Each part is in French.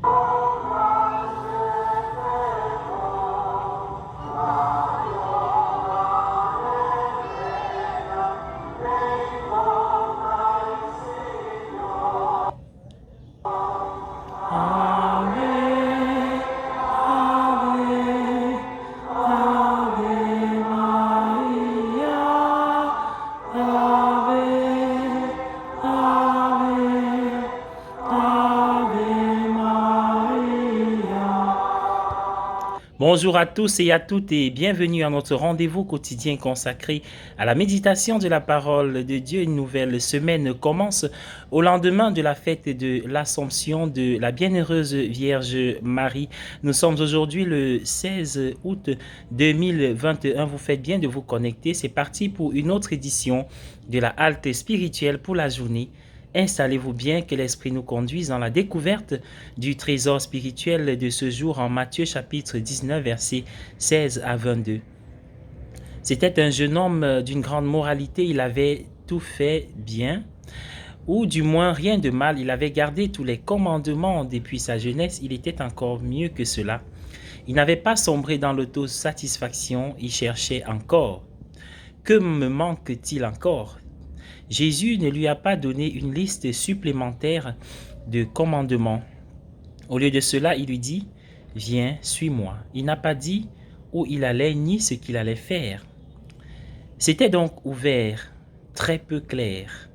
Ave, Ave, Ave Maria, Ave, Ave, Ave Maria. Bonjour à tous et à toutes et bienvenue à notre rendez-vous quotidien consacré à la méditation de la parole de Dieu. Une nouvelle semaine commence au lendemain de la fête de l'Assomption de la bienheureuse Vierge Marie. Nous sommes aujourd'hui le 16 août 2021. Vous faites bien de vous connecter. C'est parti pour une autre édition de la halte spirituelle pour la journée. Installez-vous bien, que l'Esprit nous conduise dans la découverte du trésor spirituel de ce jour en Matthieu chapitre 19, versets 16 à 22. C'était un jeune homme d'une grande moralité, il avait tout fait bien, ou du moins rien de mal, il avait gardé tous les commandements depuis sa jeunesse, il était encore mieux que cela. Il n'avait pas sombré dans l'autosatisfaction, il cherchait encore. Que me manque-t-il encore ? Jésus ne lui a pas donné une liste supplémentaire de commandements. Au lieu de cela, il lui dit « Viens, suis-moi ». Il n'a pas dit où il allait ni ce qu'il allait faire. C'était donc ouvert, très peu clair.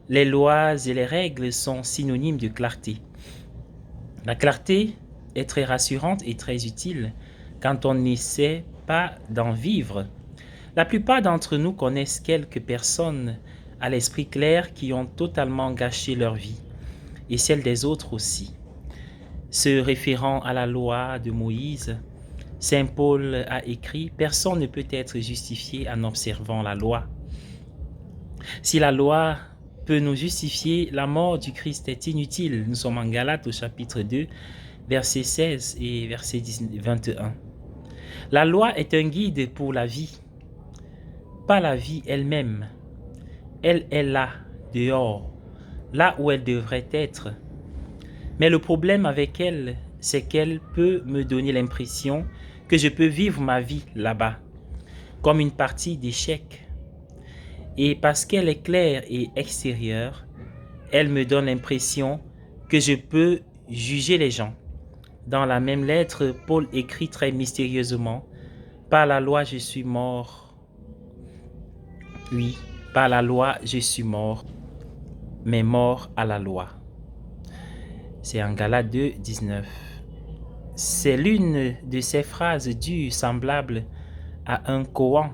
Les lois et les règles sont synonymes de clarté. La clarté est très rassurante et très utile quand on n'essaie pas d'en vivre. La plupart d'entre nous connaissent quelques personnes à l'esprit clair qui ont totalement gâché leur vie, et celle des autres aussi. Se référant à la loi de Moïse, Saint Paul a écrit « Personne ne peut être justifié en observant la loi ». Si la loi peut nous justifier, la mort du Christ est inutile. Nous sommes en Galates au chapitre 2, verset 16 et verset 21. La loi est un guide pour la vie, pas la vie elle-même. Elle est là, dehors, là où elle devrait être. Mais le problème avec elle, c'est qu'elle peut me donner l'impression que je peux vivre ma vie là-bas, comme une partie d'échec. Et parce qu'elle est claire et extérieure, elle me donne l'impression que je peux juger les gens. Dans la même lettre, Paul écrit très mystérieusement « Par la loi, je suis mort. Oui, par la loi, je suis mort, mais mort à la loi. » C'est en Galates 2, 19. C'est l'une de ces phrases dures semblables à un koan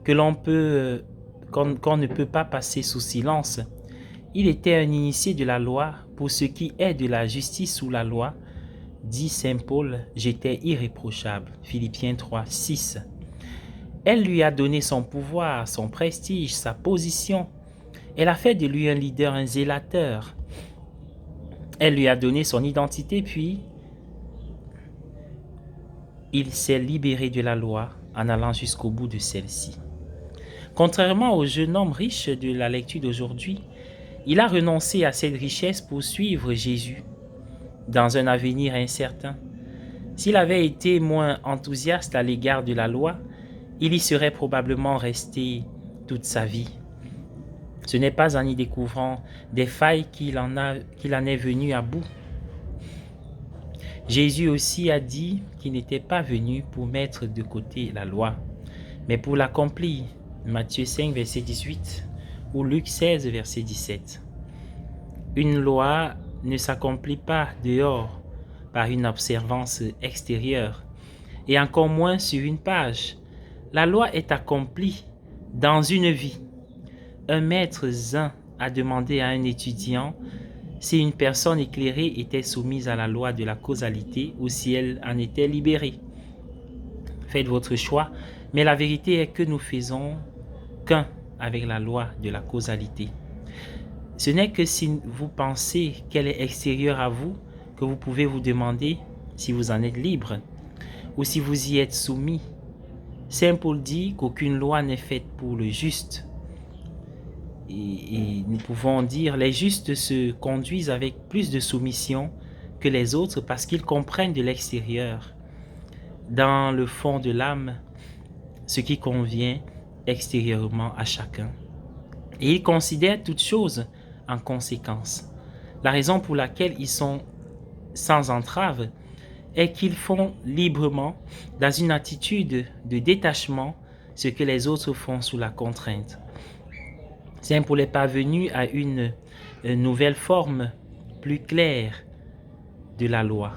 qu'on ne peut pas passer sous silence. Il était un initié de la loi. Pour ce qui est de la justice sous la loi, dit Saint Paul, j'étais irréprochable. Philippiens 3, 6. Elle lui a donné son pouvoir, son prestige, sa position. Elle a fait de lui un leader, un zélateur. Elle lui a donné son identité, puis il s'est libéré de la loi en allant jusqu'au bout de celle-ci. Contrairement au jeune homme riche de la lecture d'aujourd'hui, il a renoncé à cette richesse pour suivre Jésus dans un avenir incertain. S'il avait été moins enthousiaste à l'égard de la loi, il y serait probablement resté toute sa vie. Ce n'est pas en y découvrant des failles qu'il en est venu à bout. Jésus aussi a dit qu'il n'était pas venu pour mettre de côté la loi, mais pour l'accomplir. Matthieu 5, verset 18 ou Luc 16, verset 17. Une loi ne s'accomplit pas dehors par une observance extérieure et encore moins sur une page. La loi est accomplie dans une vie. Un maître zen a demandé à un étudiant si une personne éclairée était soumise à la loi de la causalité ou si elle en était libérée. Faites votre choix, mais la vérité est que nous faisons qu'un avec la loi de la causalité. Ce n'est que si vous pensez qu'elle est extérieure à vous que vous pouvez vous demander si vous en êtes libre ou si vous y êtes soumis. Saint Paul dit qu'aucune loi n'est faite pour le juste. Et nous pouvons dire les justes se conduisent avec plus de soumission que les autres parce qu'ils comprennent de l'extérieur, dans le fond de l'âme, ce qui convient extérieurement à chacun. Et ils considèrent toutes choses en conséquence. La raison pour laquelle ils sont sans entrave est qu'ils font librement, dans une attitude de détachement, ce que les autres font sous la contrainte. C'est pour les parvenus à une nouvelle forme plus claire de la loi.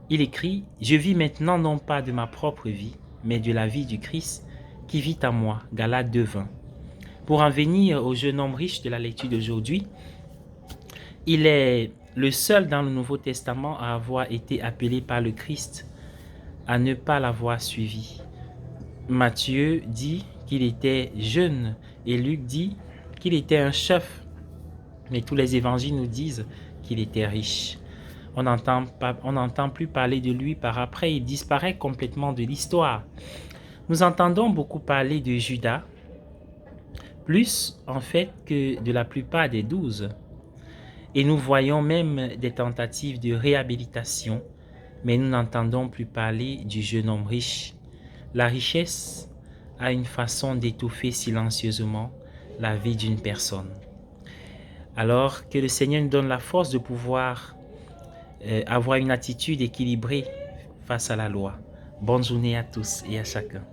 Il écrit « Je vis maintenant non pas de ma propre vie, mais de la vie du Christ qui vit en moi » Galates 2:20. Pour en venir au jeune homme riche de la lecture d'aujourd'hui, il est le seul dans le Nouveau Testament à avoir été appelé par le Christ à ne pas l'avoir suivi. Matthieu dit qu'il était jeune et Luc dit qu'il était un chef. Mais tous les évangiles nous disent qu'il était riche. On n'entend plus parler de lui par après, il disparaît complètement de l'histoire. Nous entendons beaucoup parler de Judas, plus en fait que de la plupart des 12. Et nous voyons même des tentatives de réhabilitation, mais nous n'entendons plus parler du jeune homme riche. La richesse a une façon d'étouffer silencieusement la vie d'une personne. Alors que le Seigneur nous donne la force de pouvoir avoir une attitude équilibrée face à la loi. Bonne journée à tous et à chacun.